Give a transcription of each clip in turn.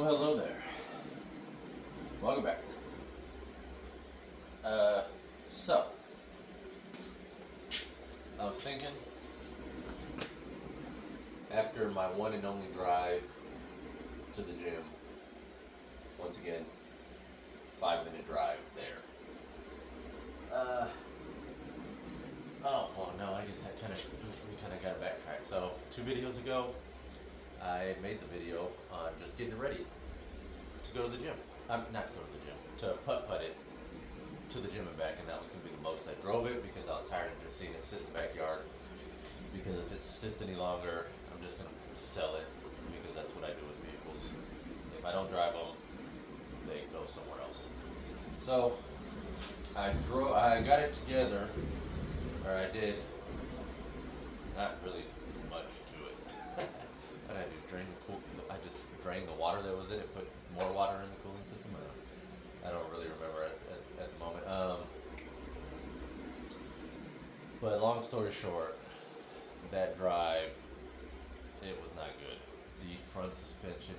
Well, hello there. Welcome back. So, I was thinking, after my one and only drive to the gym, once again, 5-minute drive there. Well, no, I guess we kind of got to backtrack. So, 2 videos ago, I made the video on just getting ready to go to the gym. Not to go to the gym, to putt it to the gym and back, and that was going to be the most I drove it because I was tired of just seeing it sit in the backyard. Because if it sits any longer, I'm just going to sell it because that's what I do with vehicles. If I don't drive them, they go somewhere else. So I got it together, or I did. Not really much to it. What did I do? I just drained the water that was in it, put more water in the cooling system. I don't really remember at the moment. But long story short, that drive, it was not good. The front suspension,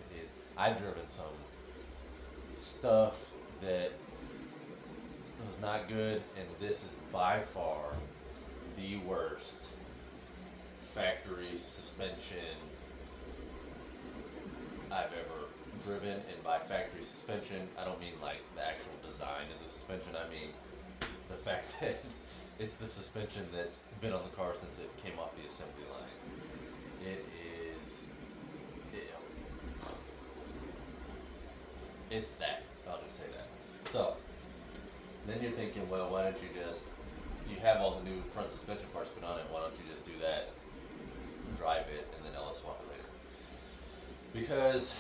I've driven some stuff that was not good, and this is by far the worst factory suspension I've ever driven. And by factory suspension, I don't mean like the actual design of the suspension. I mean the fact that it's the suspension that's been on the car since it came off the assembly line. It's that. I'll just say that. So then you're thinking, well, why don't you have all the new front suspension parts put on it, why don't you just do that, drive it, and then LS swap it later? Because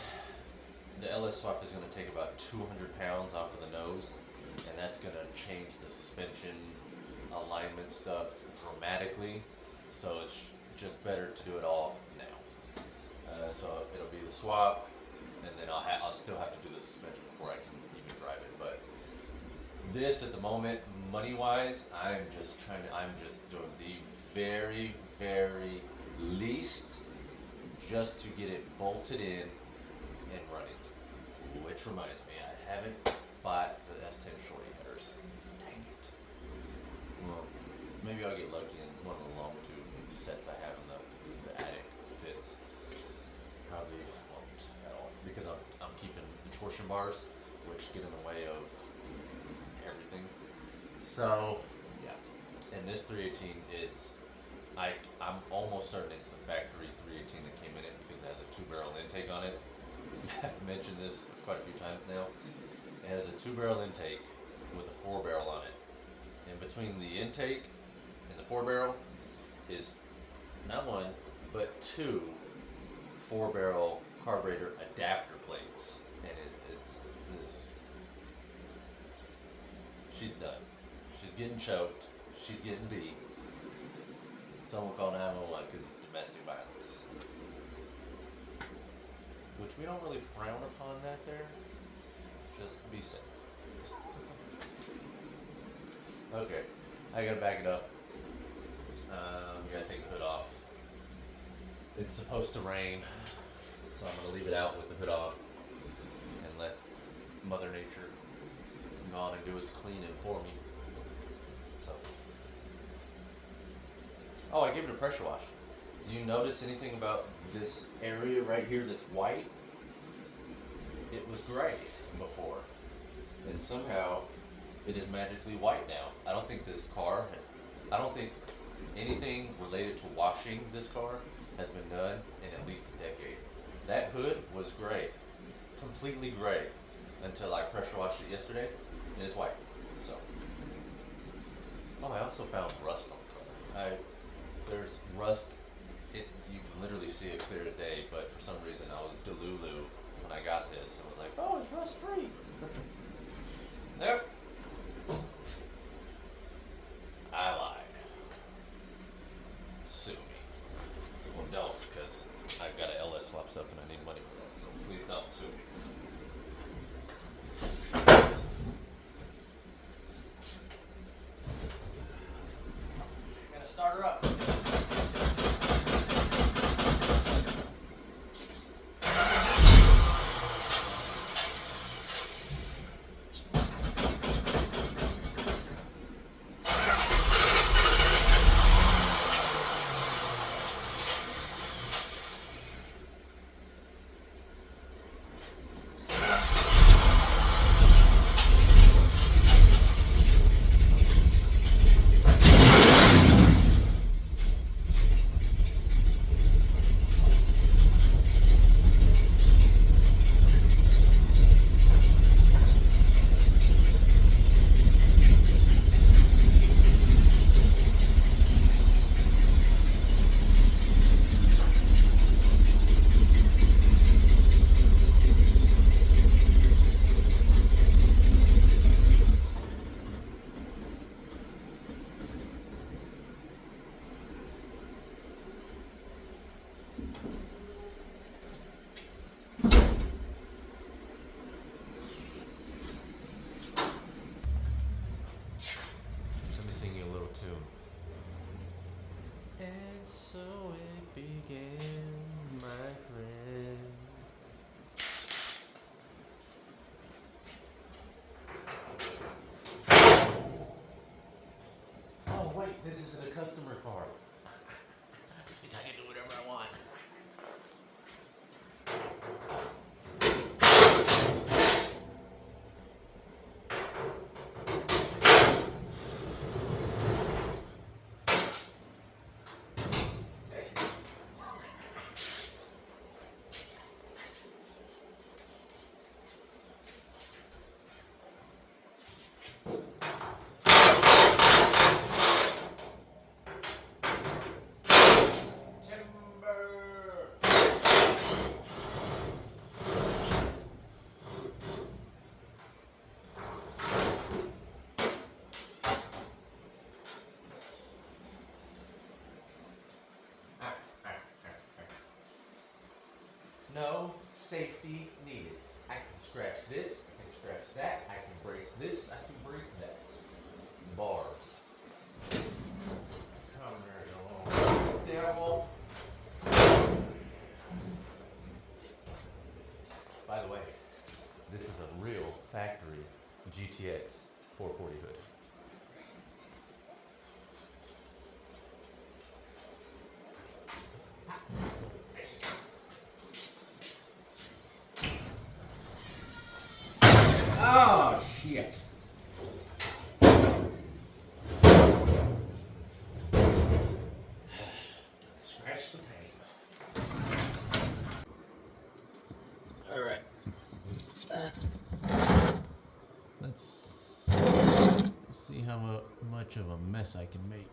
the LS swap is going to take about 200 pounds off of the nose, and that's going to change the suspension alignment stuff dramatically. So it's just better to do it all now. So it'll be the swap, and then I'll still have to do the suspension before I can even drive it. But this at the moment, money-wise, I'm just doing the very, very least just to get it bolted in and running. Which reminds me, I haven't bought the S10 shorty headers. Dang it. Well, maybe I'll get lucky and one of the long tube sets I have in the attic fits. Probably won't at all because I'm keeping the torsion bars, which get in the way of everything. So yeah, and this 318 is, I'm almost certain it's the factory 318 that came in it because it has a 2-barrel intake on it. I've mentioned this quite a few times now. It has a 2-barrel intake with a 4-barrel on it. And between the intake and the 4-barrel is not one, but 2 4-barrel carburetor adapter plates. And it's this. She's done. She's getting choked. She's getting beat. Someone call 911 because it's domestic violence. Which we don't really frown upon that there. Just be safe. Okay, I gotta back it up. Gotta take the hood off. It's supposed to rain, so I'm gonna leave it out with the hood off and let Mother Nature go on and do its cleaning for me. So, oh, I gave it a pressure wash. Do you notice anything about this area right here that's white? It was gray before, and somehow it is magically white now. I don't think anything related to washing this car has been done in at least a decade. That hood was gray, completely gray, until I pressure washed it yesterday, and it's white. So, I also found rust on the car. There's rust. You can literally see it clear as day, but for some reason I was delulu when I got this and was like, oh, it's rust free. Nope. I lied. Sue me. Well, don't, because I've got to LS swap stuff and I need money for that, so please don't sue me. I'm gonna start her up. right. This isn't a customer car. I can do whatever I want. No safety needed. I can scratch this, I can scratch that, I can break this, I can break that. Bars. Come here, you devil. By the way, this is a real factory GTX 440 hood. Oh, shit. Scratch the paint. All right. Let's see how much of a mess I can make.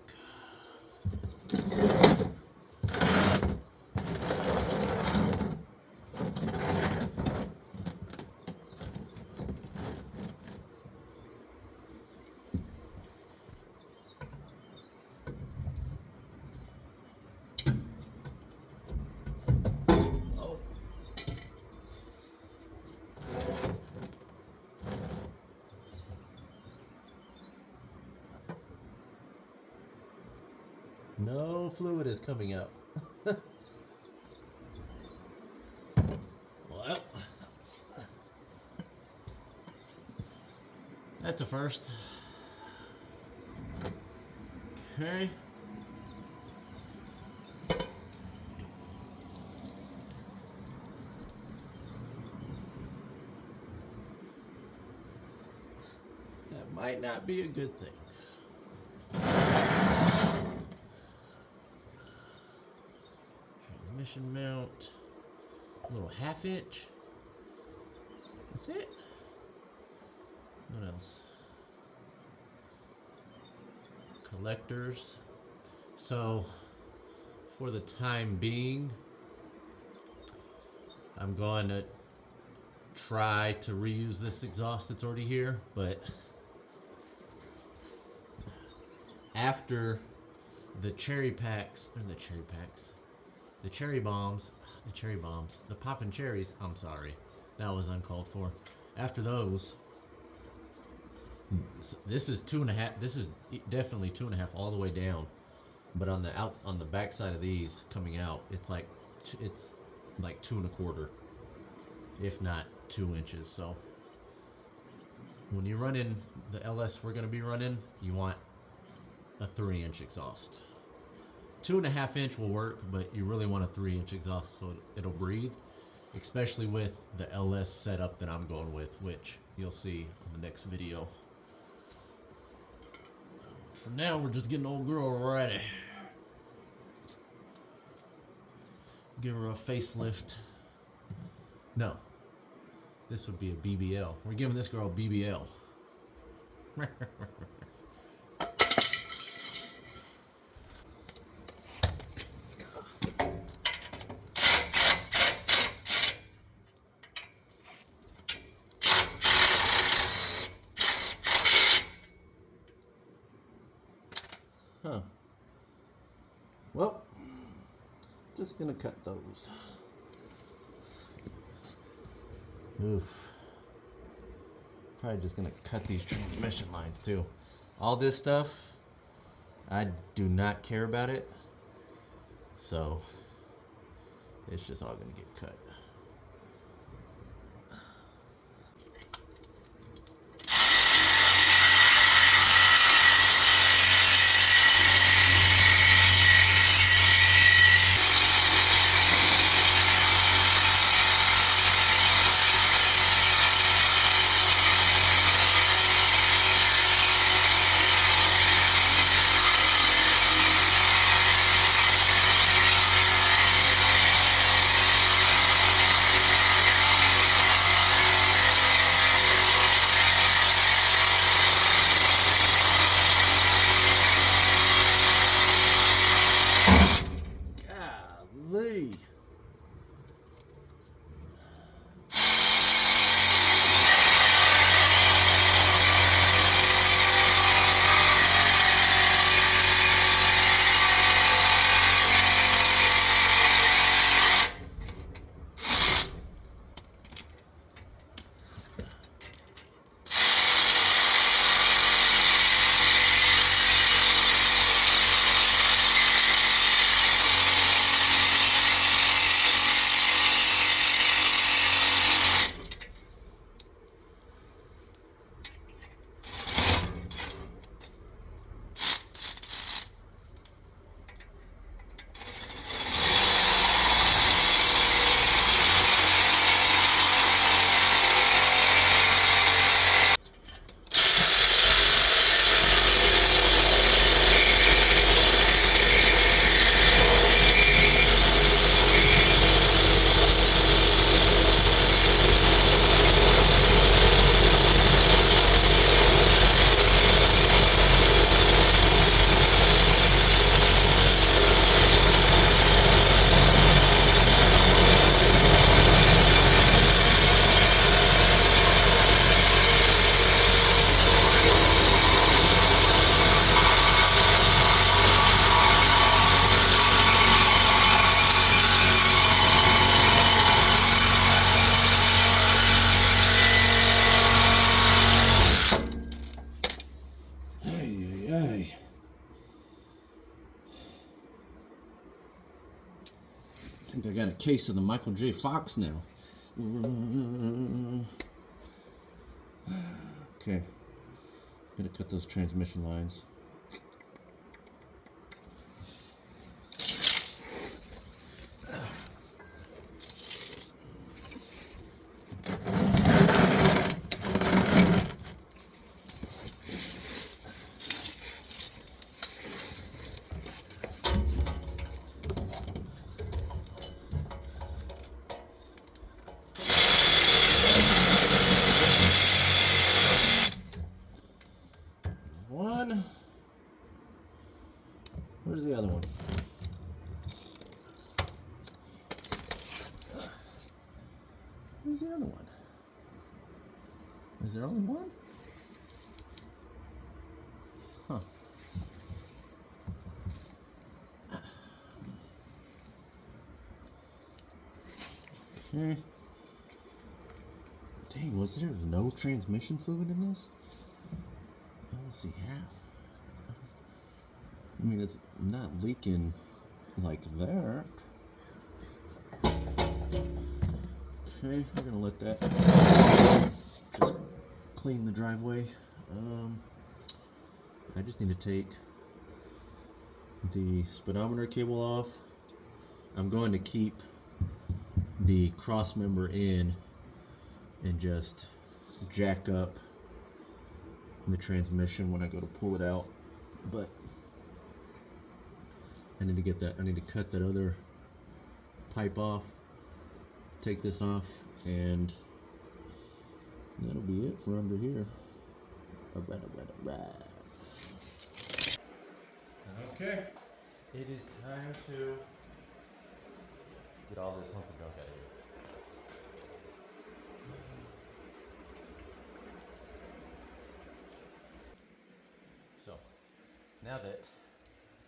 No fluid is coming out. Well, that's a first. Okay. That might not be a good thing. Transmission mount, a little 1/2 inch. That's it. What else? Collectors. So, for the time being, I'm going to try to reuse this exhaust that's already here, but after the cherry bombs, the poppin' cherries, I'm sorry, that was uncalled for. After those, this is 2.5, this is definitely 2.5 all the way down, but on the back side of these coming out, it's like 2.25, if not 2 inches. So when you run in the LS we're going to be running, you want a 3-inch exhaust. 2.5 inch will work, but you really want a 3-inch exhaust so it'll breathe, especially with the LS setup that I'm going with, which you'll see on the next video. For now, we're just getting old girl ready. Give her a facelift. No, this would be a BBL. We're giving this girl a BBL. Huh. Well, just gonna cut those. Oof. Probably just gonna cut these transmission lines too. All this stuff, I do not care about it. So, it's just all gonna get cut. think I got a case of the Michael J. Fox now. Okay. Gotta cut those transmission lines. One. Where's the other one? Where's the other one? Is there only one? Huh. Okay. Dang, was there no transmission fluid in this? I don't see half. I mean, it's not leaking like that. Okay, we're gonna let that just clean the driveway. I just need to take the speedometer cable off. I'm going to keep the cross member in and just jack up the transmission when I go to pull it out, but I need to get that. I need to cut that other pipe off, take this off, and that'll be it for under here. Okay, it is time to get all this hunk of junk out of here. So, now that,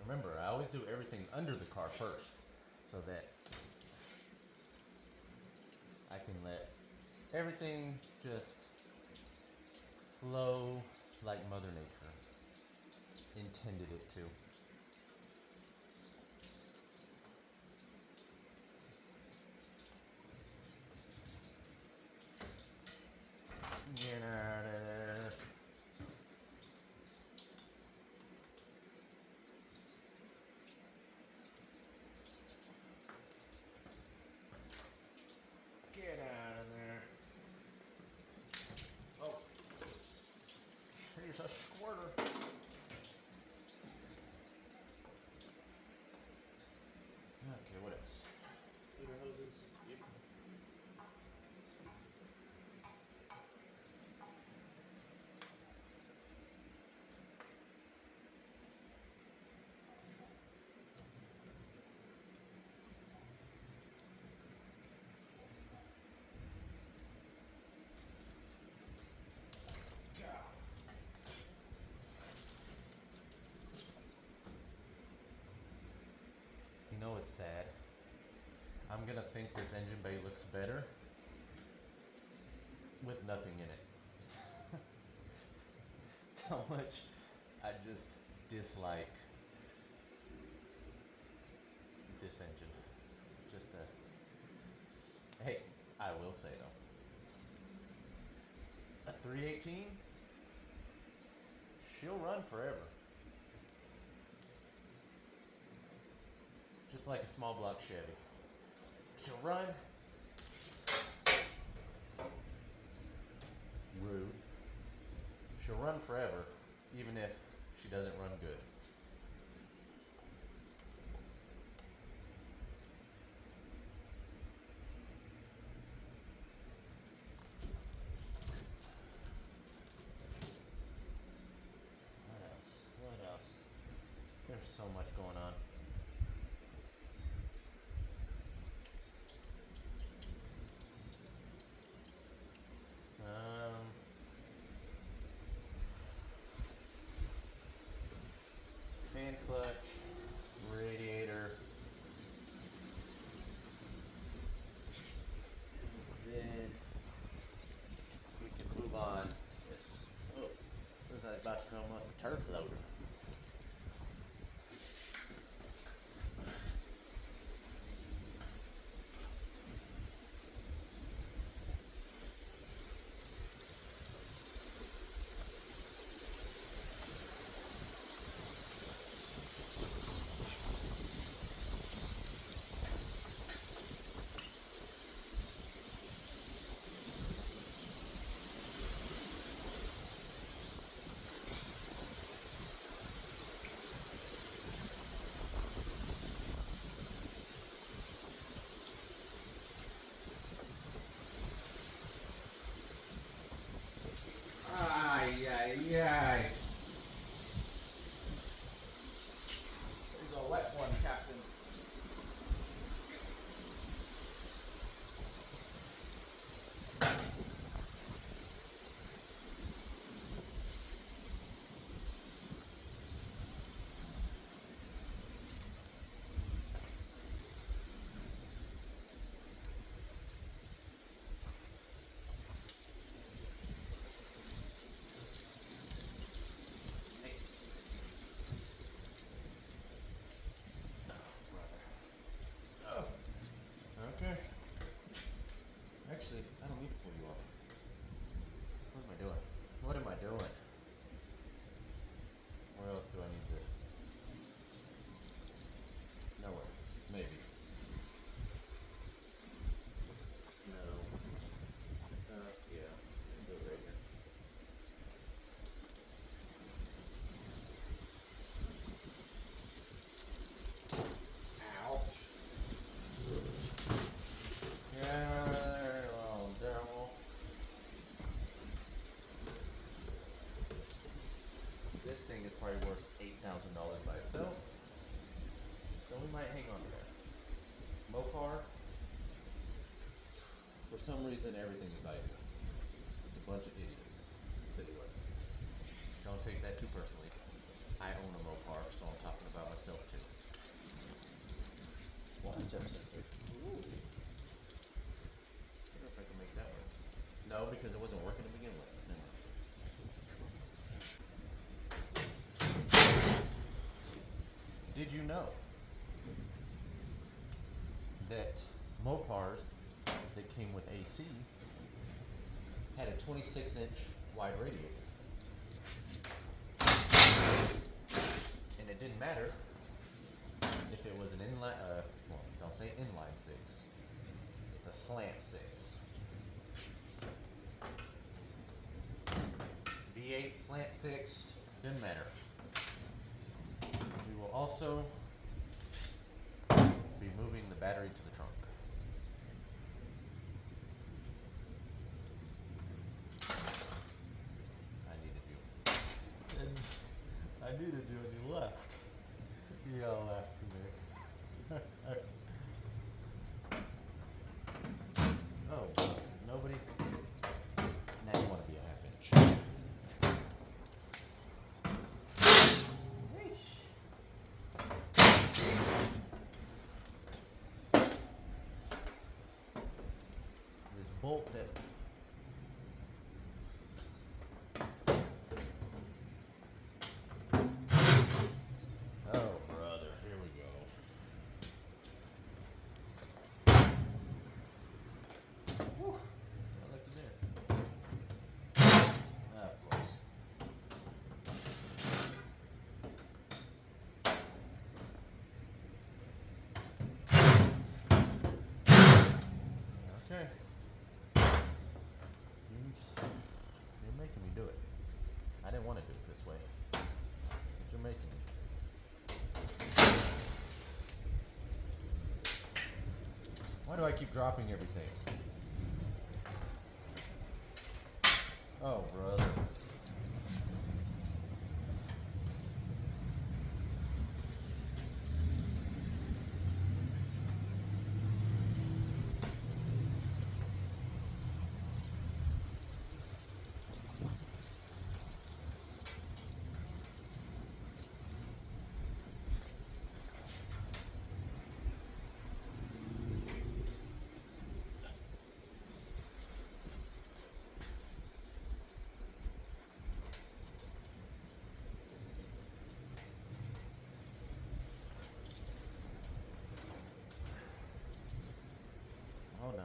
remember, I always do everything under the car first, so that I can let everything just flow like Mother Nature intended it to. Get out of there. Get out of there. Oh. Here's a squirter. Okay, what else? Heater hoses. Yep. You know it's sad. I'm gonna think this engine bay looks better with nothing in it. That's how much I just dislike this engine. Just hey, I will say though, a 318, she'll run forever. Just like a small block Chevy. She'll run. Rude. She'll run forever, even if she doesn't run good. What else? What else? There's so much going on. Fan clutch, radiator, then we can move on to this. Oh, this is about to come off a turf loader. So we might hang on to that. Mopar, for some reason, everything is valuable. It's a bunch of idiots. I'll tell you what. Don't take that too personally. I own a Mopar, so I'm talking about myself too. Watch up, sensor. Ooh. I wonder if I can make that work. No, because it wasn't working to begin with. Never mind. Did you know that Mopars that came with AC had a 26-inch wide radiator? And it didn't matter if it was an inline, well, don't say inline six. It's a slant six. V8 slant six, didn't matter. We will also be moving the battery to the trunk. I needed you. And I needed you as you left. You all after me. Oh, nobody? Now you want to be a half inch. This bolt that oh brother, here we go. Whew. I looked in there. Of course. Okay. You're making me do it. I didn't want to do it this way, but you're making me. Why do I keep dropping everything? Oh, brother. Hold on.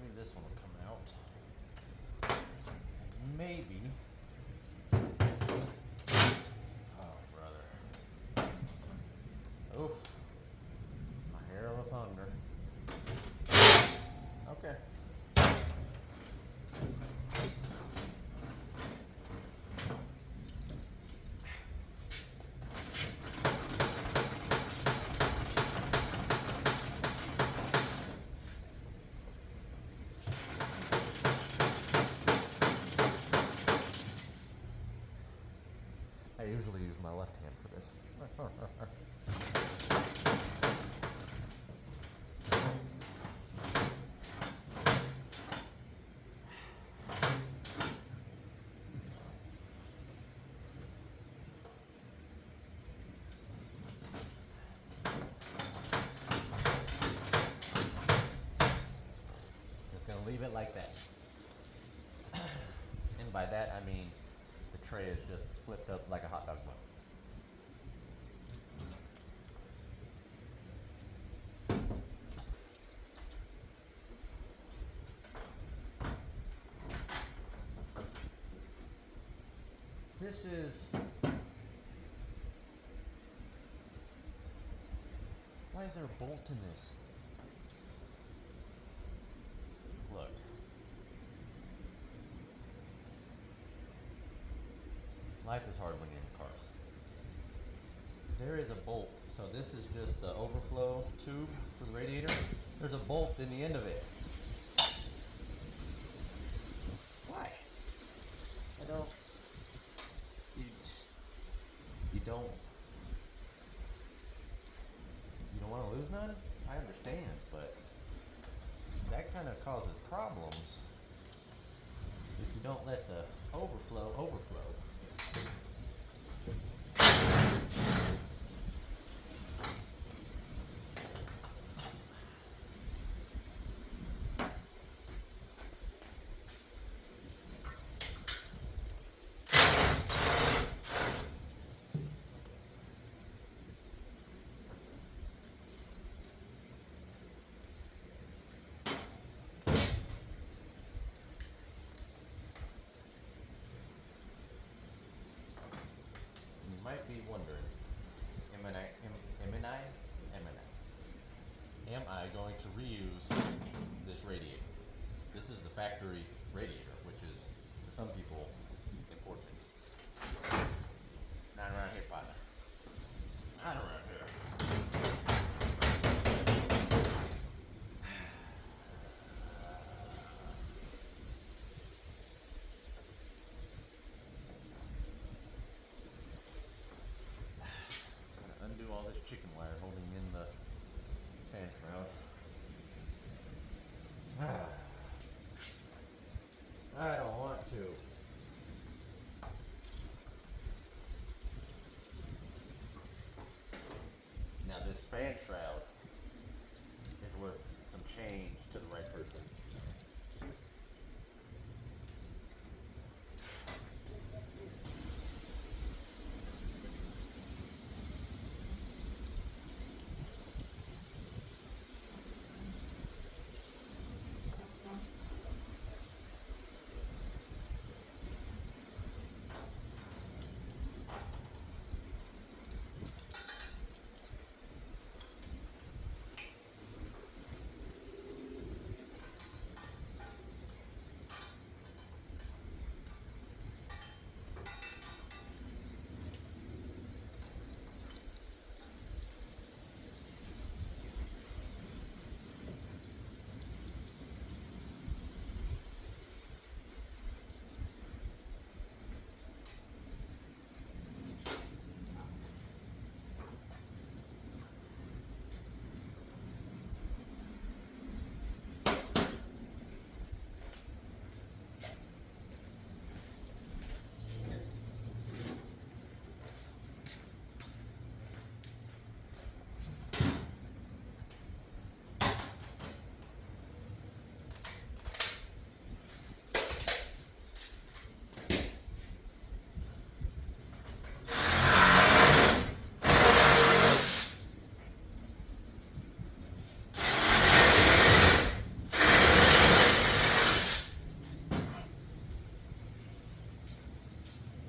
Maybe this one will come out. Maybe. Oh, brother. Oof. My hair of a thunder. Okay. I usually use my left hand for this. Just gonna leave it like that. And by that I mean the tray is just flipped up like a hot dog bun. This is... Why is there a bolt in this? Look. Life is hard when you're in cars. There is a bolt. So this is just the overflow tube for the radiator. There's a bolt in the end of it. Why? I don't... You don't run, I understand, but that kind of causes problems if you don't let the overflow overflow. You might be wondering, am I going to reuse this radiator? This is the factory radiator, which is to some people important. Not around here, partner. Not around here. Undo all this chicken wire holding in the fan shroud. I don't want to. Now this fan shroud is worth some change to the right person.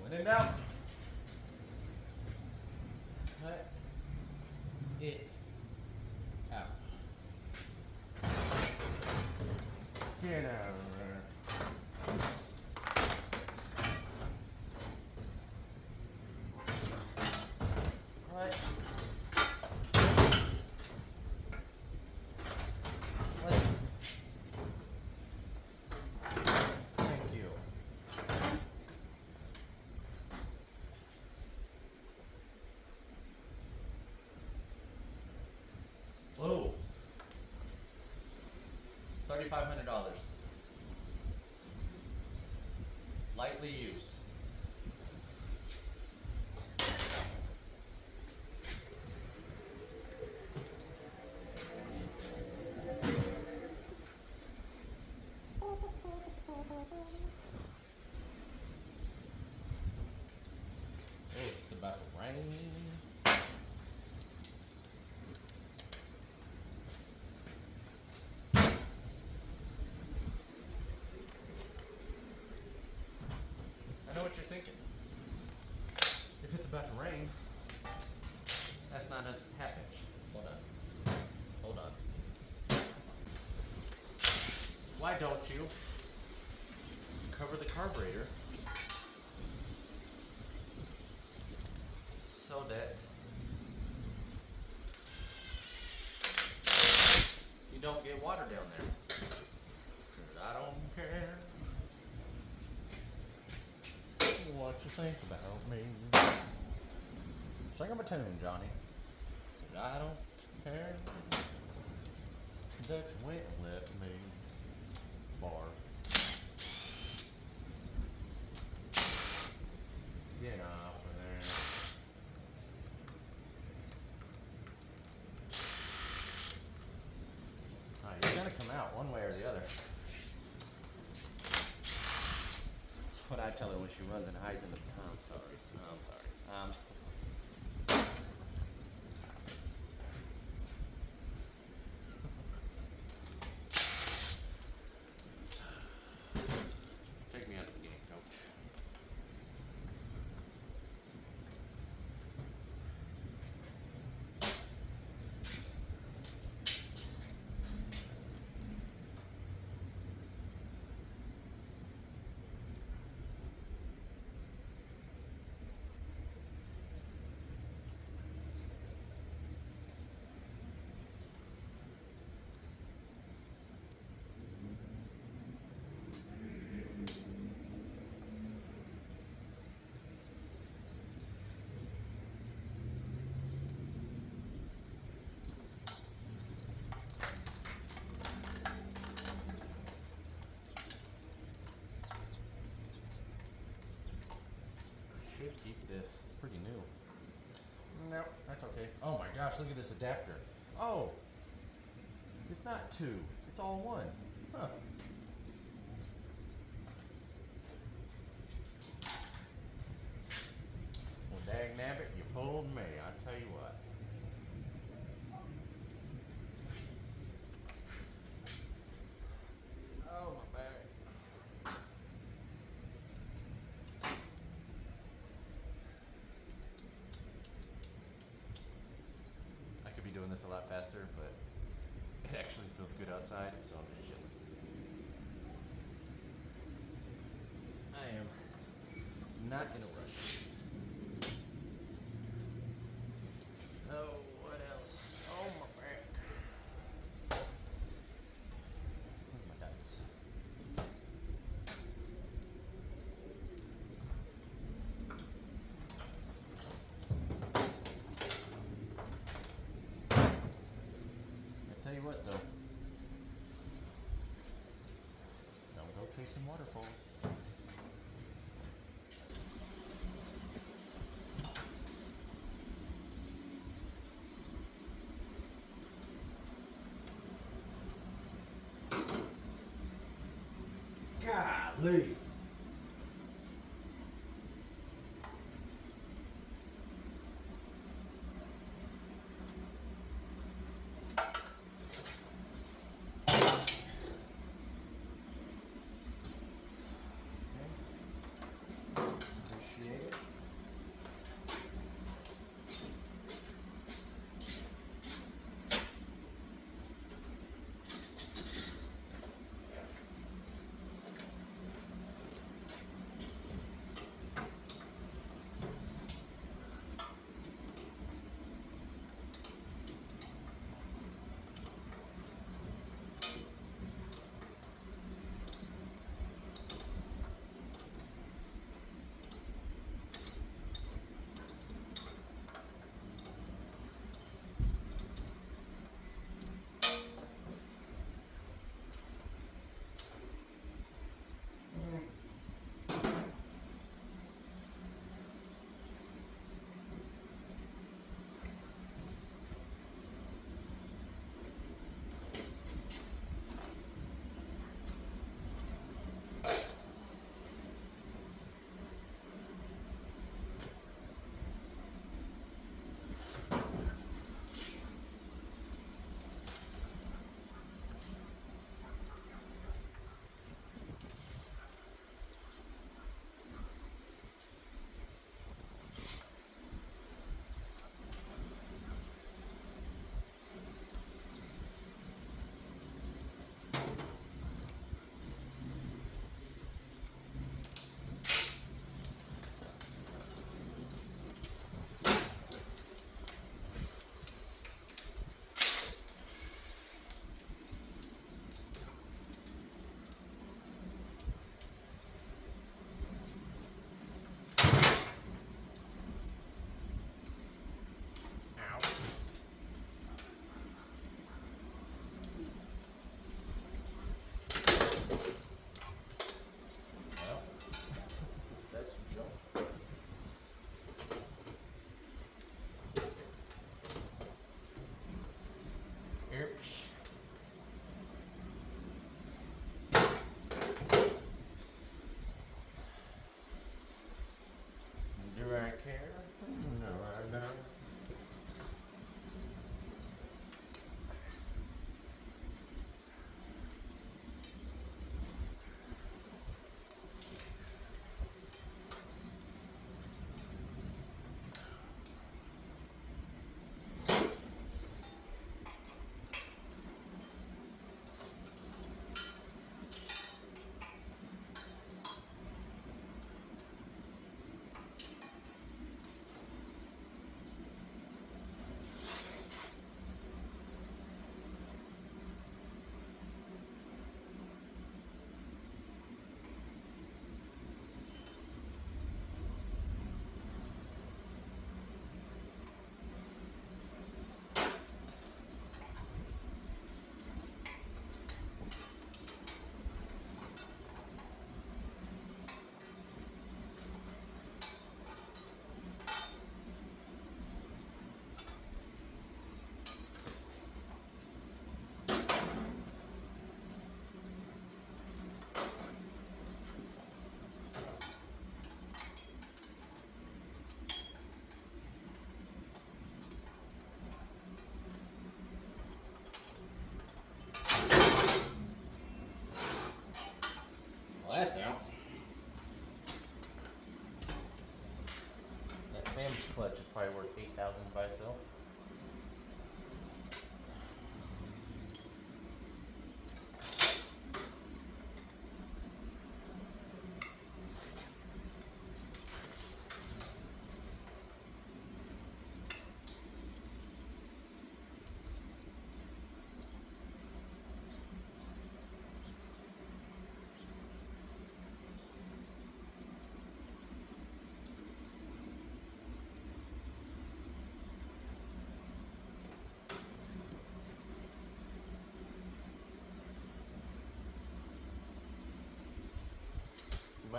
When in doubt, cut it out. Get out of there. What? What? Thank you. Whoa. $3,500. Lightly used. Oh, it's about to rain. I know what you're thinking. If it's about to rain, that's not a half inch. Hold on. Hold on. Why don't you cover the carburetor so that you don't get water down there? 'Cause I don't care what you think about me. Sing 'em a tune, Johnny. 'Cause I don't Hair that went left me. Bar. Get off of there. Alright, you're gonna come out one way or the other. That's what I tell her when she runs and hides in the. I'm sorry. I'm sorry. Take me out of the game, coach. Should keep this. It's pretty new. No, that's okay. Oh my gosh, look at this adapter. Oh, it's not two. It's all one. Huh. Well, dag nabbit, you fooled me. I tell you what. Oh, my back. I could be doing this a lot faster, but it actually feels good outside, so I'm just chilling. I am not in a rush. Oh, what else? Oh, my back. Where's my diapers? I tell you what, though. Don't go chasing waterfalls. Golly. Appreciate it.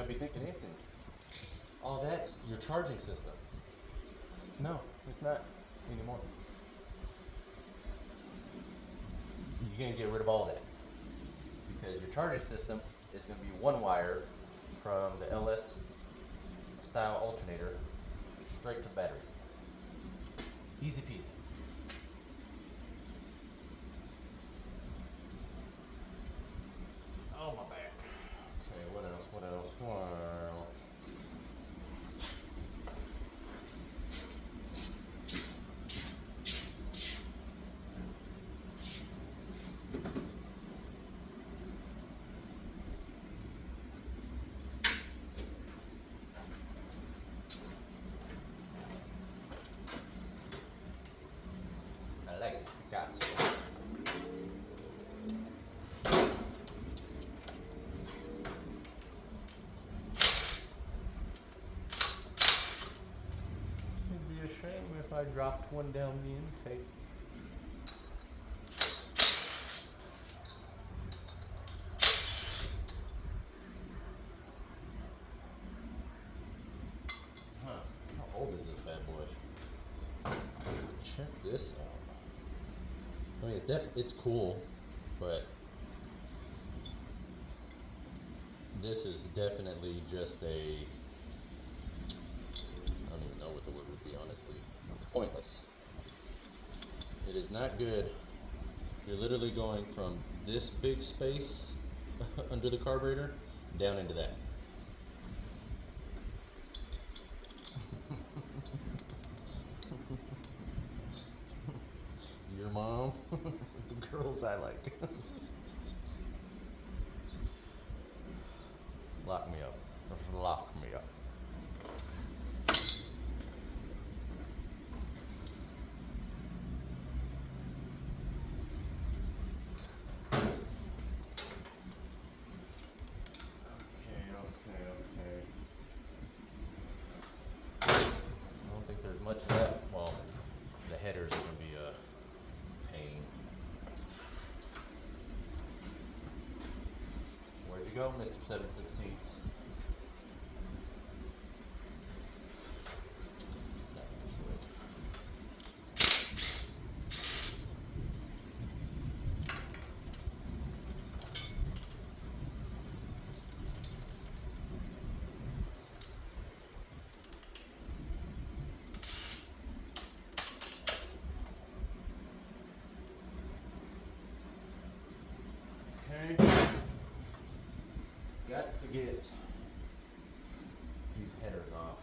might be thinking, Anthony, all that's your charging system. No, it's not anymore. You're going to get rid of all that. Because your charging system is going to be one wire from the LS style alternator straight to battery. Easy peasy. Oh, my back. Okay, what else? Well, I like it. Picasso. It'd be a shame if I dropped one down the intake. Huh. How old is this bad boy? Check this out. I mean, it's cool, but this is definitely just a, I don't even know what the word would be, honestly. It's pointless. It is not good. You're literally going from this big space under the carburetor down into that. Your mom? The girls I like. Lock me up. Lock me up. Okay. I don't think there's much left. Well, the header's gonna be a pain. Where'd you go, Mr. 7/16? Okay. Got to get these headers off.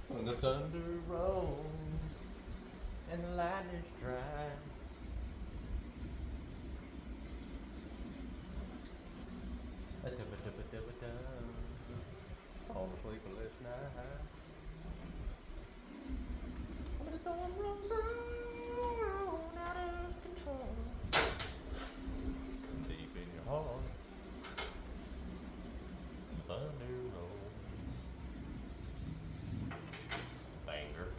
When the thunder rolls and the lightning strikes, on a sleepless night, when the storm rolls on out of control, deep in your heart, the thunder rolls. Banger.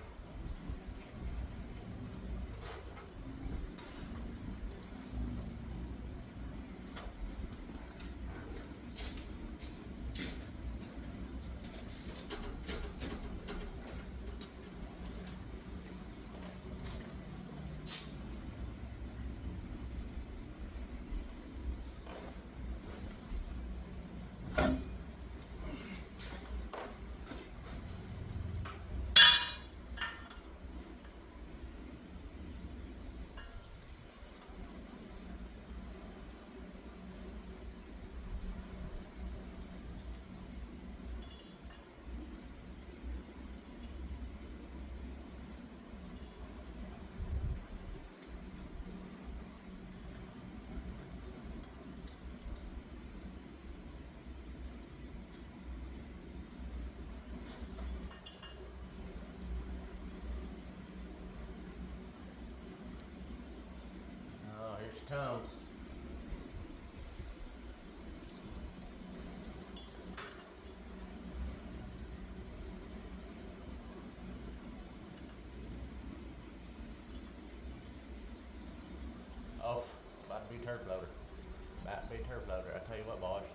turf loader. Might be turf loader. I tell you what, boys.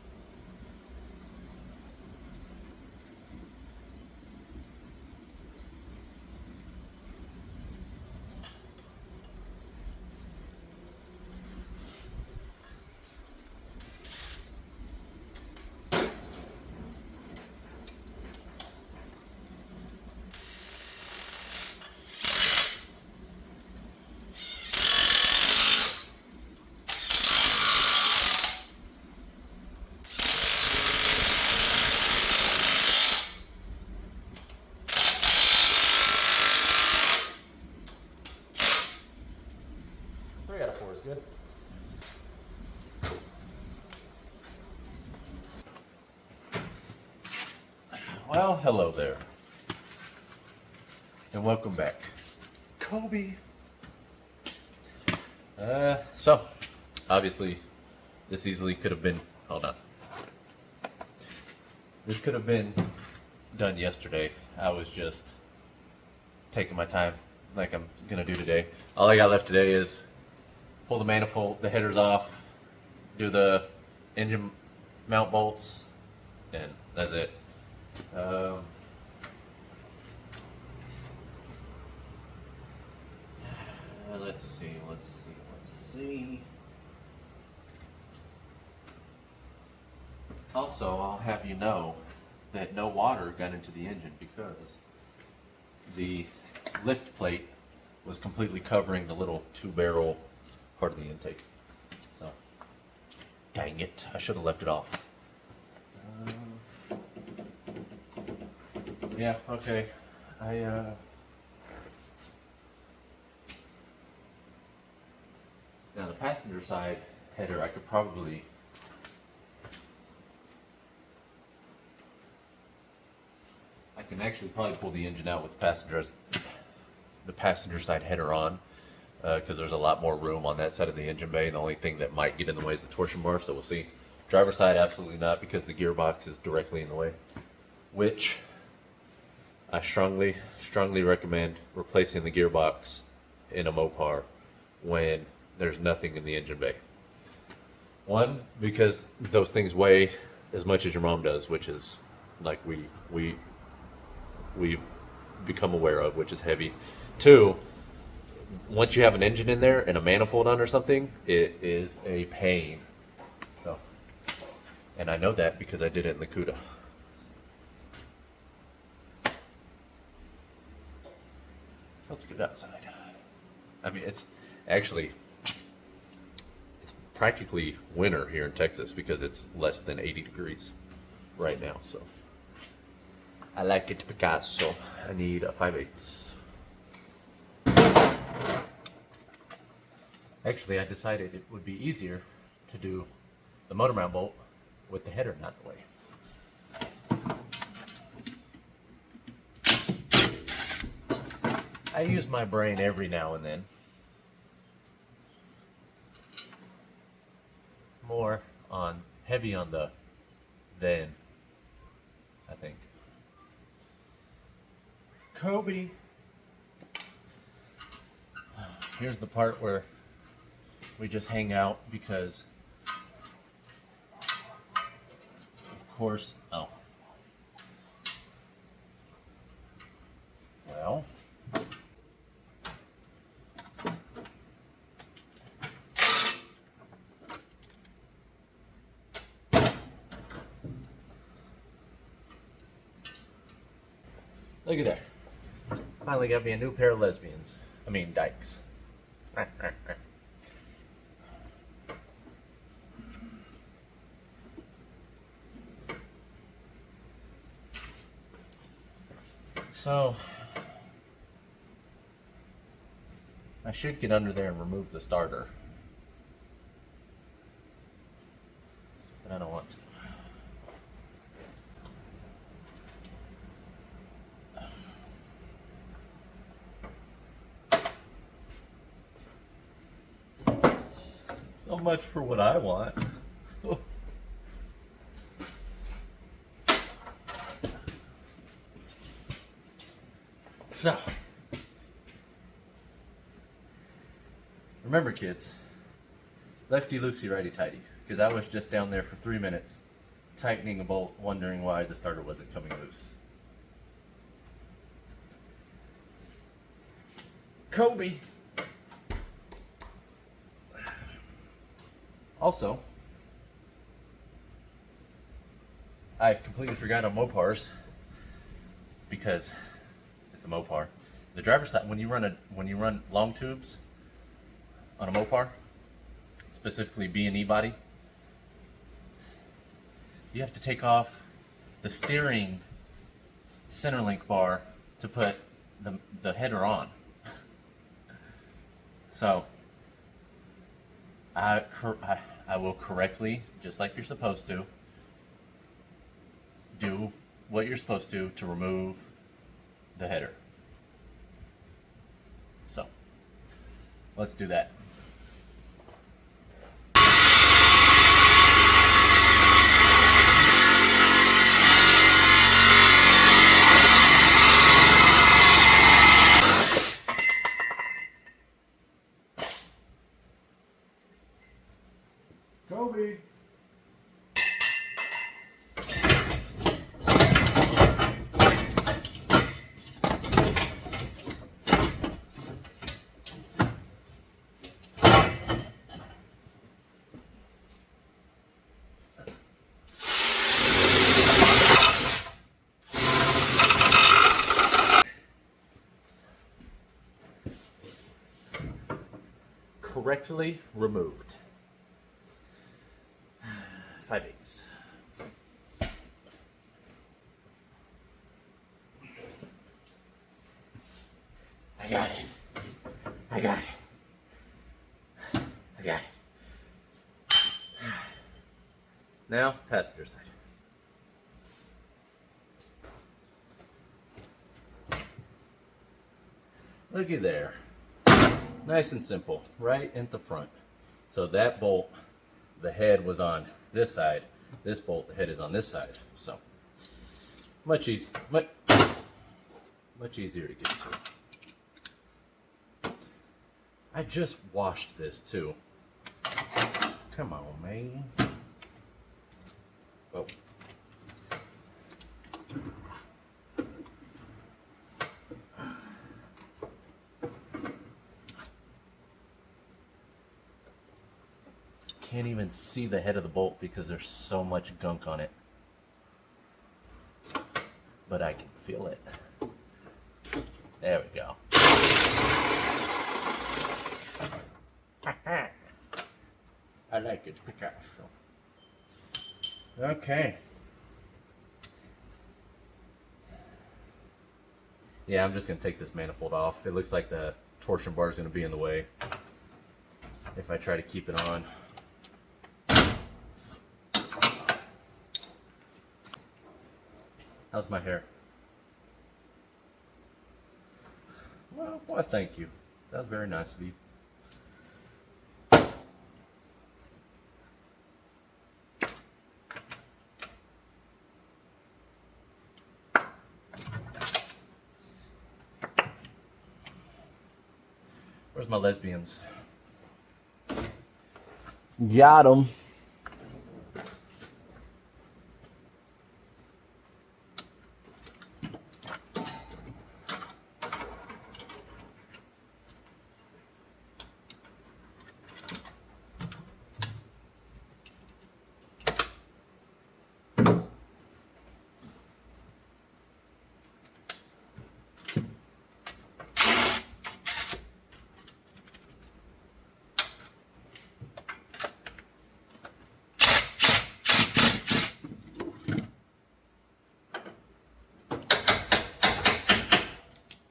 Three out of four is good. Well, hello there. And welcome back. Kobe. So, obviously, this easily could have been, hold on. This could have been done yesterday. I was just taking my time like I'm gonna do today. All I got left today is pull the manifold, the headers off, do the engine mount bolts, and that's it. Let's see. Also, I'll have you know that no water got into the engine because the lift plate was completely covering the little 2-barrel part of the intake. So, dang it, I should have left it off. Yeah, okay. Now the passenger side header, I can actually probably pull the engine out with the passenger side header on, because there's a lot more room on that side of the engine bay. The only thing that might get in the way is the torsion bar, so we'll see. Driver side, absolutely not, because the gearbox is directly in the way, which I strongly recommend replacing the gearbox in a Mopar when there's nothing in the engine bay. One, because those things weigh as much as your mom does, which is like we've become aware of, which is heavy. Two, once you have an engine in there and a manifold on or something, it is a pain. So, and I know that because I did it in the Cuda. Let's get outside. I mean, it's practically winter here in Texas because it's less than 80 degrees right now. So I like it Picasso. I need a 5/8. Actually, I decided it would be easier to do the motor mount bolt with the header not in the way. I use my brain every now and then. More heavy on the then, I think. Kobe. Here's the part where we just hang out because, of course, oh. Well. Look at that. Finally got me a new pair of lesbians. I mean, dykes. So, I should get under there and remove the starter. But I don't want to. So much for what I want. So, remember kids, Lefty loosey, righty tighty. Because I was just down there for 3 minutes tightening a bolt, wondering why the starter wasn't coming loose. Kobe. Also, I completely forgot on Mopars because it's a Mopar. The driver's side, when you run long tubes on a Mopar, specifically B&E body, you have to take off the steering center link bar to put the header on. So I will correctly, just like you're supposed to, do what you're supposed to remove the header. So let's do that. Kobe. Correctly removed. 5/8. I got it. I got it. I got it. Now, passenger side. Looky there. Nice and simple, right in the front. So that bolt, the head was on this side. This bolt, the head is on this side. So much easier to get to. I just washed this too. Come on, man. Oh. Can't even see the head of the bolt because there's so much gunk on it. But I can feel it. There we go. I like it, Picasso. Okay. Yeah, I'm just gonna take this manifold off. It looks like the torsion bar is gonna be in the way if I try to keep it on. How's my hair? Well, why thank you. That was very nice of you. Where's my lesbians? Got him.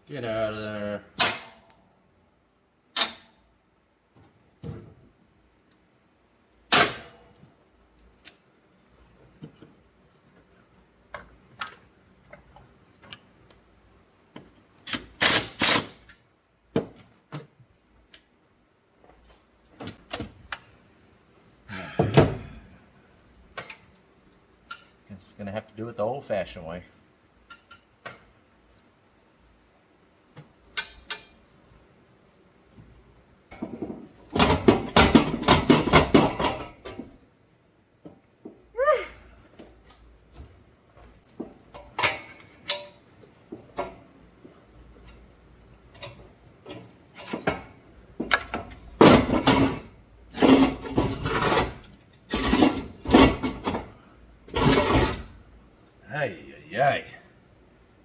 Get out of there. Guess gonna have to do it the old-fashioned way.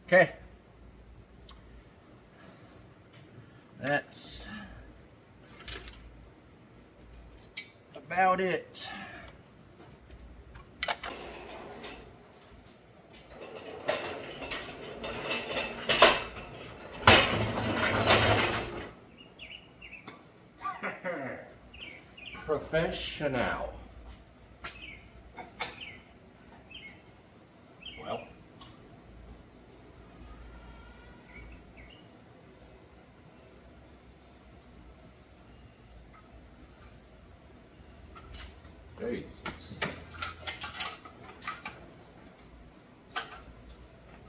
Okay. That's about it. Professional. Well, Jesus.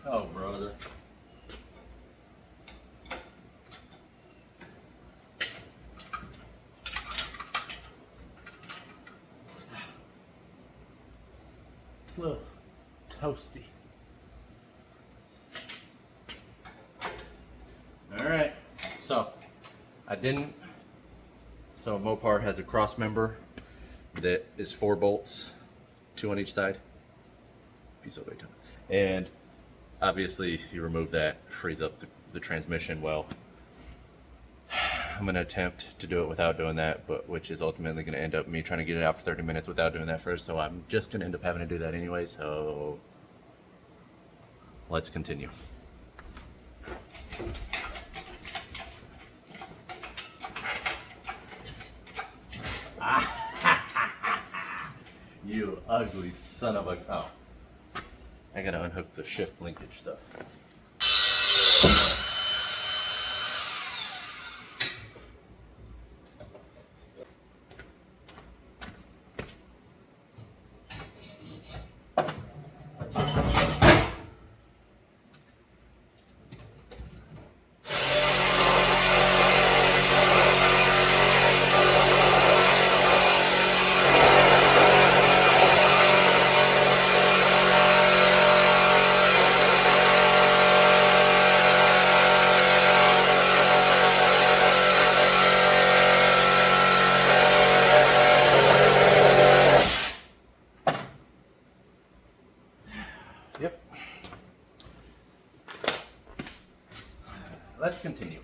Oh, brother. It's a little toasty. Alright, so I didn't. So Mopar has a cross member that is 4 bolts, 2 on each side. Piece of weight. And obviously you remove that, frees up the transmission. Well, I'm gonna attempt to do it without doing that, but which is ultimately gonna end up me trying to get it out for 30 minutes without doing that first. So I'm just gonna end up having to do that anyway. So let's continue. You ugly son of a... Oh. I gotta unhook the shift linkage stuff. Yep. Let's continue.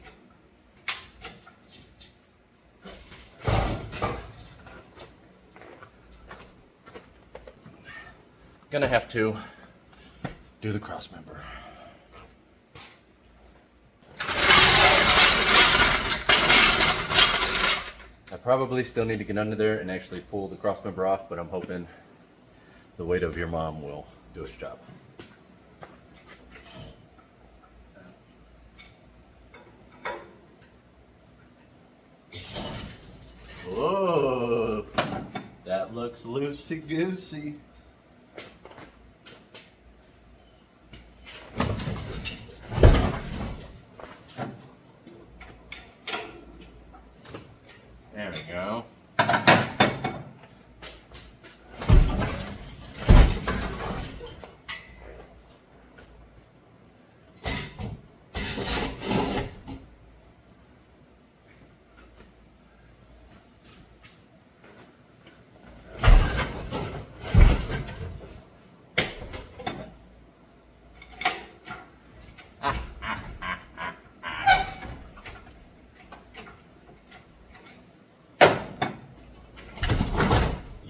Gonna have to do the cross member. I probably still need to get under there and actually pull the cross member off, but I'm hoping the weight of your mom will do its job. Whoa, that looks loosey-goosey. There we go.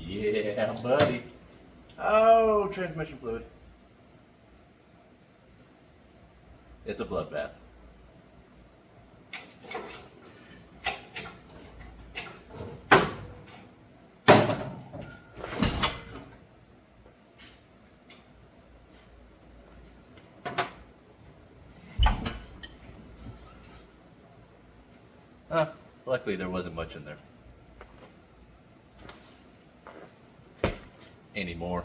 Yeah, buddy. Oh, transmission fluid. It's a bloodbath. Luckily there wasn't much in there. Anymore.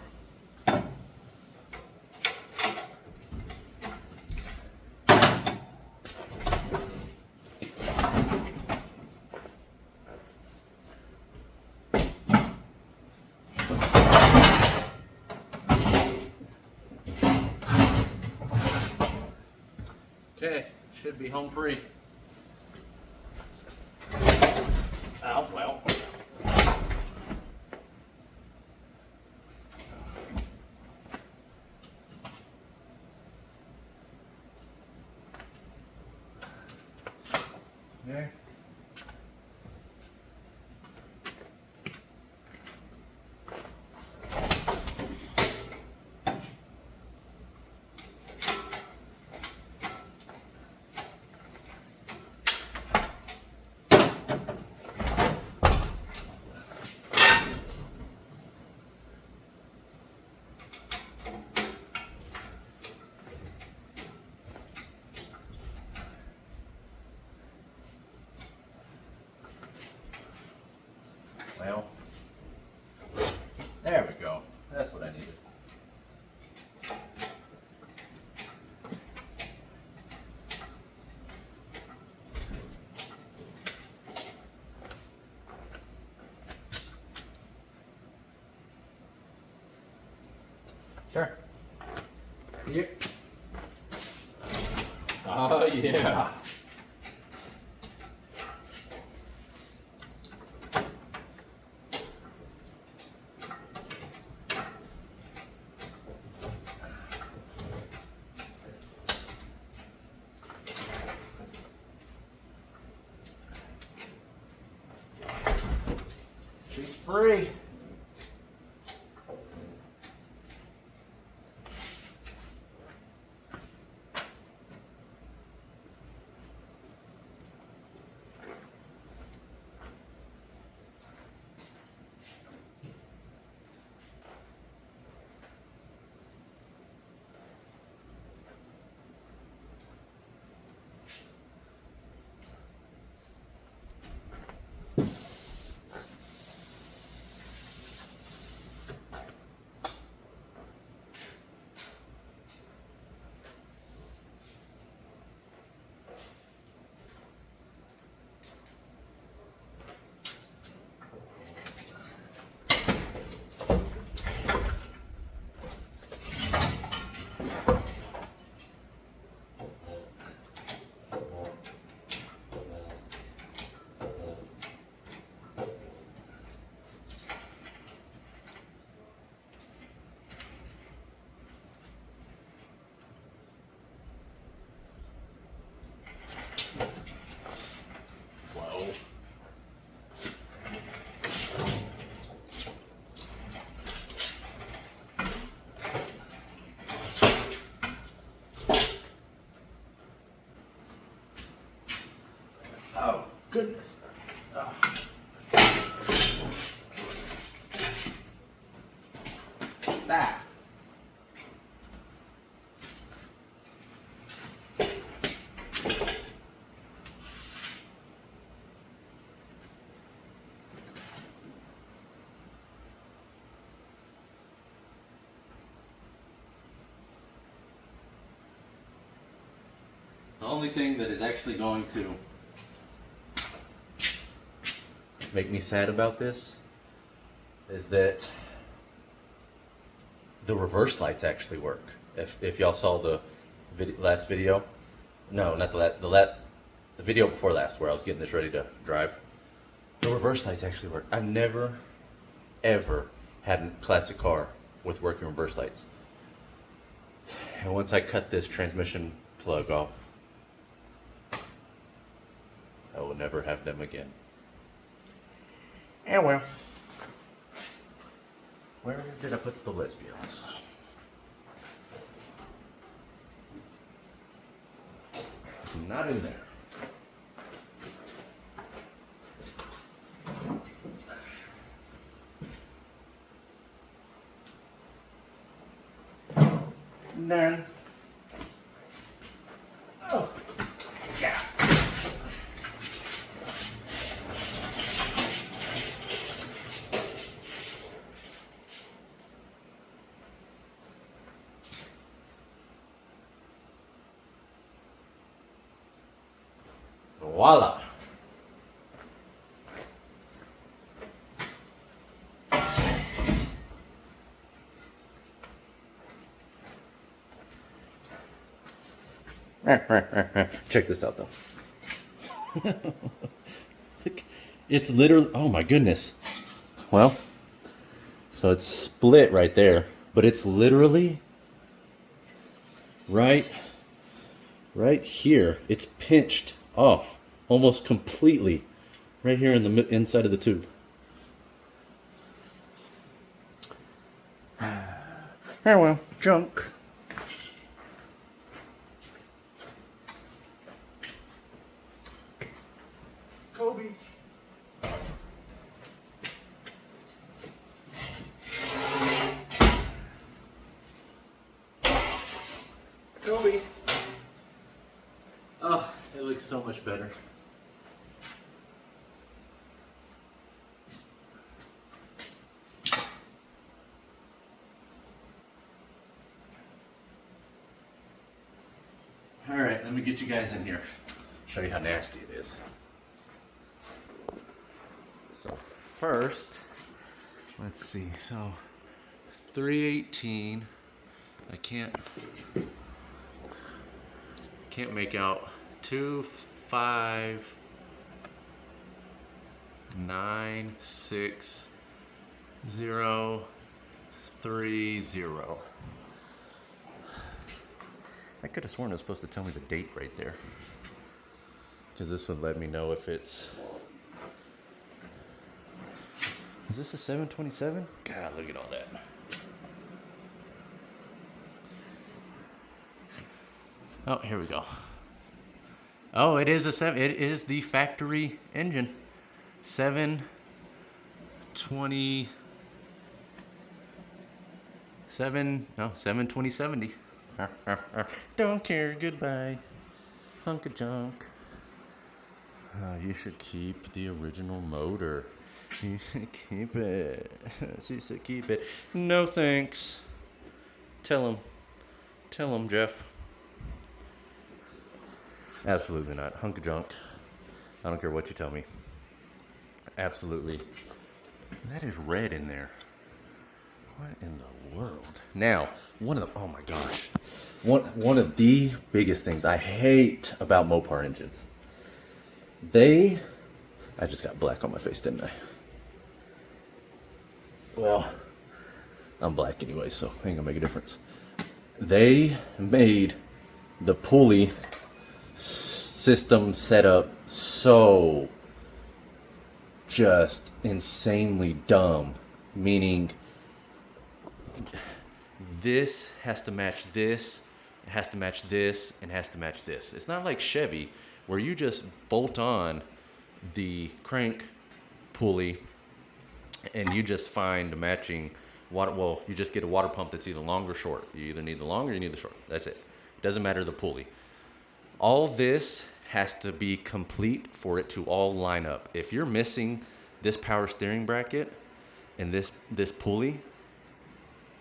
Okay, should be home free. Oh, well. Okay. Well, there we go. That's what I needed. Sure. Yep. Oh, yeah. She's free. Whoa. Oh, goodness. Oh. That. The only thing that is actually going to make me sad about this is that the reverse lights actually work. If y'all saw the last video, no, not the video before last where I was getting this ready to drive, the reverse lights actually work. I've never, ever had a classic car with working reverse lights. And once I cut this transmission plug off, I will never have them again. And well, where did I put the lesbians? Not in there. None. Oh, yeah. Voila. Check this out, though. It's literally, oh my goodness. Well, so it's split right there, but it's literally right here. It's pinched off. almost completely right here in the inside of the tube. Oh well, junk. Kobe. Kobe. Oh, it looks so much better. All right, let me get you guys in here. Show you how nasty it is. So first, let's see. So 318. I can't make out 2, 5, 9, 6, 0, 3, 0. I could have sworn it was supposed to tell me the date right there, because this would let me know if it's. Is this a 727? God, look at all that. Oh, here we go. Oh, it is a 7. It is the factory engine. 72070. Don't care. Goodbye. Hunk of junk. You should keep the original motor. You should keep it. She said keep it. No thanks. Tell him, Jeff. Absolutely not. Hunk of junk. I don't care what you tell me. Absolutely. That is red in there. What in the world? Now, oh my gosh. One of the biggest things I hate about Mopar engines. I just got black on my face, didn't I? Well, I'm black anyway, so ain't gonna make a difference. They made the pulley system setup so just insanely dumb, meaning this has to match this, it has to match this, and has to match this. It's not like Chevy where you just bolt on the crank pulley and you just find a matching water. Well, you just get a water pump that's either long or short. You either need the long or you need the short. That's it. It doesn't matter the pulley. All this has to be complete for it to all line up. If you're missing this power steering bracket and this pulley,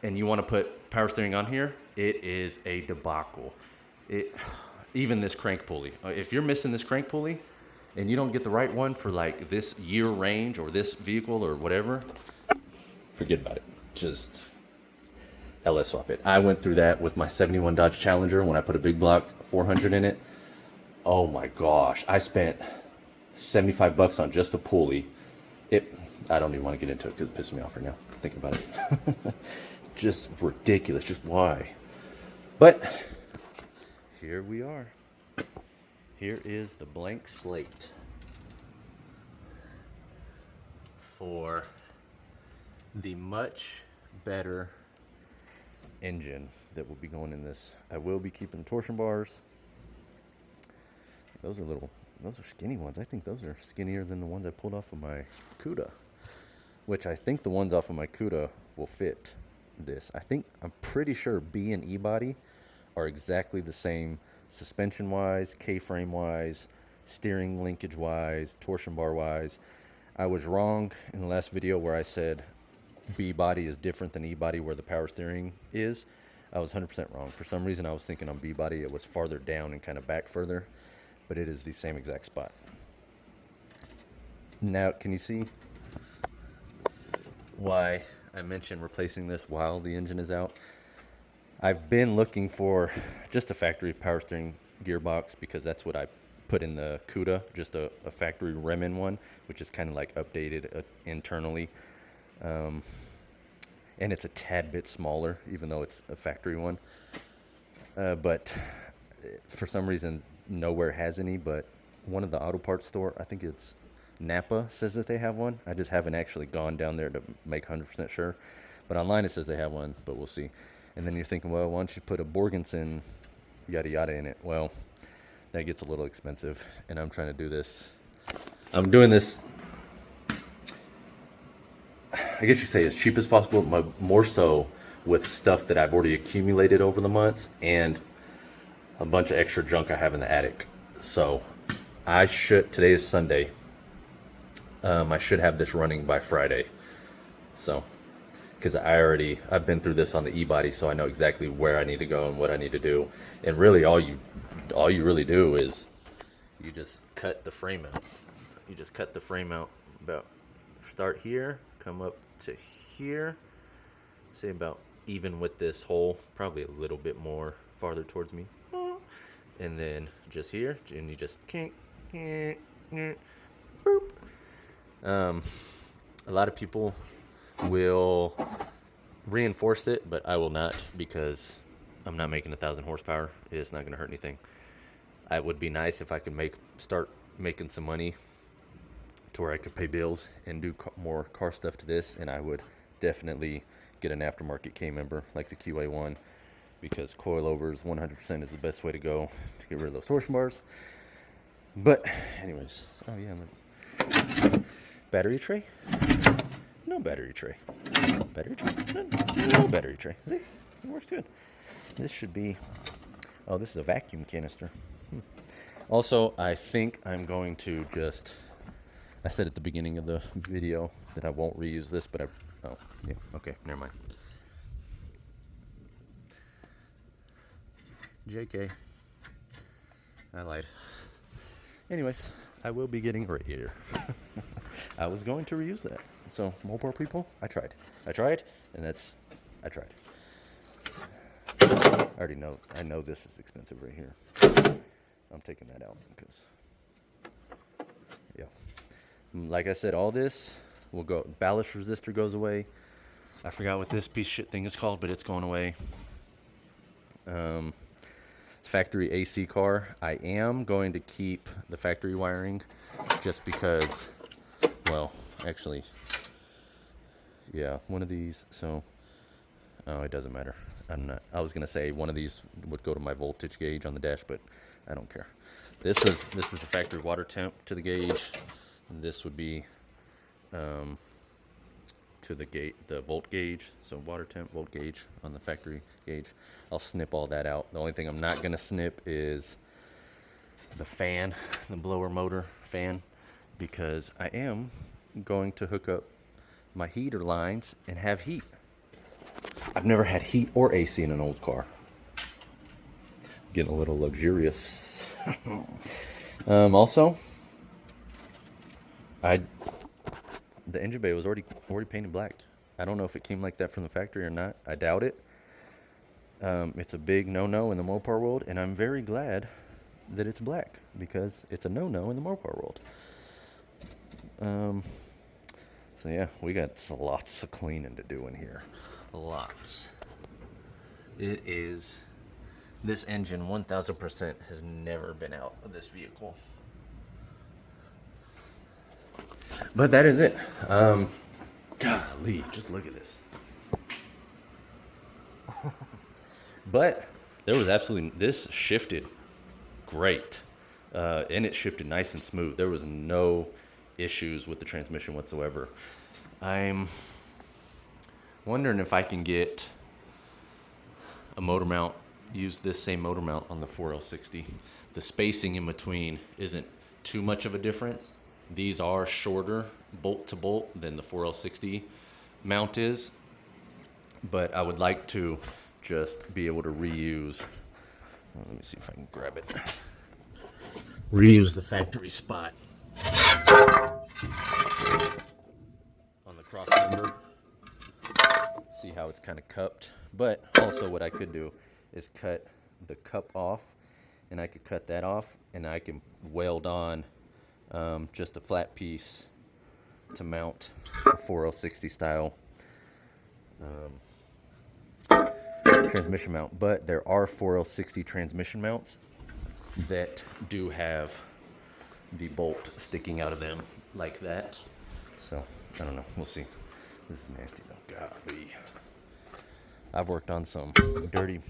and you want to put power steering on here, it is a debacle. Even this crank pulley. If you're missing this crank pulley and you don't get the right one for like this year range or this vehicle or whatever, forget about it. Just LS swap it. I went through that with my 71 Dodge Challenger when I put a big block 400 in it. Oh my gosh, I spent $75 on just a pulley. I don't even want to get into it because it pisses me off right now thinking about it. Just ridiculous. Just why? But here we are. Here is the blank slate for the much better engine that will be going in this. I will be keeping the torsion bars. Those are skinny ones. I think those are skinnier than the ones I pulled off of my Cuda, which I think the ones off of my Cuda will fit this. I'm pretty sure B and E body are exactly the same suspension wise, K-frame wise, steering linkage wise, torsion bar wise. I was wrong in the last video where I said B body is different than E body where the power steering is. I was 100% wrong. For some reason I was thinking on B body it was farther down and kind of back further, but it is the same exact spot. Now, can you see why I mentioned replacing this while the engine is out? I've been looking for just a factory power steering gearbox because that's what I put in the Cuda, just a factory Remin one, which is kind of like updated internally. And it's a tad bit smaller, even though it's a factory one. But for some reason, nowhere has any, but one of the auto parts store, I think it's Napa, says that they have one. I just haven't actually gone down there to make 100% sure. But online it says they have one, but we'll see. And then you're thinking, well, why don't you put a Borgenson yada yada in it? Well, that gets a little expensive, and I'm trying to do this. I'm doing this, I guess you say, as cheap as possible, but more so with stuff that I've already accumulated over the months and a bunch of extra junk I have in the attic. So today is Sunday. I should have this running by Friday. So, because I've been through this on the e-body, so I know exactly where I need to go and what I need to do. And really, all you really do is you just cut the frame out. You just cut the frame out about, start here, come up to here, say about even with this hole, probably a little bit more farther towards me. And then just here, and you just boop. A lot of people will reinforce it, but I will not, because I'm not making 1,000 horsepower. It's not going to hurt anything. It would be nice if I could start making some money to where I could pay bills and do more car stuff to this, and I would definitely get an aftermarket K-member like the QA1, because coilovers 100% is the best way to go to get rid of those torsion bars. But anyways, oh yeah, battery tray? No battery tray. Battery tray? No battery tray. See? It works good. This should be, oh, this is a vacuum canister. Also, I think I'm going to just, I said at the beginning of the video that I won't reuse this, but oh, yeah, okay, never mind. JK. I lied. Anyways, I will be getting a radiator. I was going to reuse that. So, Mopar people, I tried, and I tried. I already know, I know this is expensive right here. I'm taking that out because, yeah. Like I said, all this will go, ballast resistor goes away. I forgot what this piece of shit thing is called, but it's going away. Factory AC car. I am going to keep the factory wiring just because, well, actually, yeah, one of these, so, oh, it doesn't matter. I was going to say one of these would go to my voltage gauge on the dash, but I don't care. This is the factory water temp to the gauge, and this would be to the volt gauge. So water temp, volt gauge on the factory gauge. I'll snip all that out. The only thing I'm not going to snip is the fan, the blower motor fan, because I am going to hook up my heater lines and have heat. I've never had heat or AC in an old car. Getting a little luxurious. Also, the engine bay was already painted black. I don't know if it came like that from the factory or not. I doubt it. It's a big no-no in the Mopar world, and I'm very glad that it's black, because it's a no-no in the Mopar world. So yeah, we got lots of cleaning to do in here. Lots. It is, this engine 1000% has never been out of this vehicle. But that is it. Golly, just look at this. But there was absolutely, this shifted great. And it shifted nice and smooth. There was no issues with the transmission whatsoever. I'm wondering if I can get a motor mount, use this same motor mount on the 4L60. The spacing in between isn't too much of a difference. These are shorter bolt to bolt than the 4L60 mount is, but I would like to just be able to reuse, let me see if I can grab it, reuse the factory spot on the cross member. See how it's kind of cupped. But also what I could do is cut the cup off, and I could cut that off, and I can weld on just a flat piece to mount a 4L60 style transmission mount. But there are 4L60 transmission mounts that do have the bolt sticking out of them like that. So I don't know. We'll see. This is nasty though. Golly. I've worked on some dirty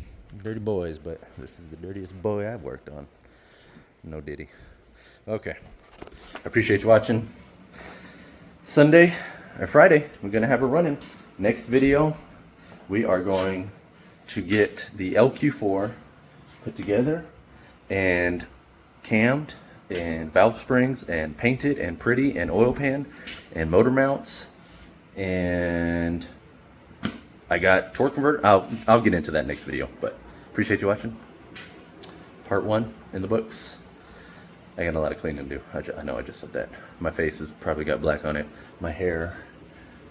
boys, but this is the dirtiest boy I've worked on. No diddy. Okay. I appreciate you watching. Sunday or Friday, we're gonna have a run-in. Next video, we are going to get the LQ4 put together and cammed and valve springs and painted and pretty and oil pan and motor mounts, and I got torque converter. I'll get into that next video, but appreciate you watching. Part 1 in the books. I got a lot of cleaning to do. I know I just said that. My face has probably got black on it. My hair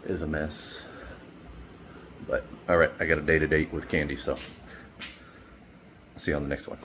is a mess. But all right, I got a day-to-date with Candy, so see you on the next one.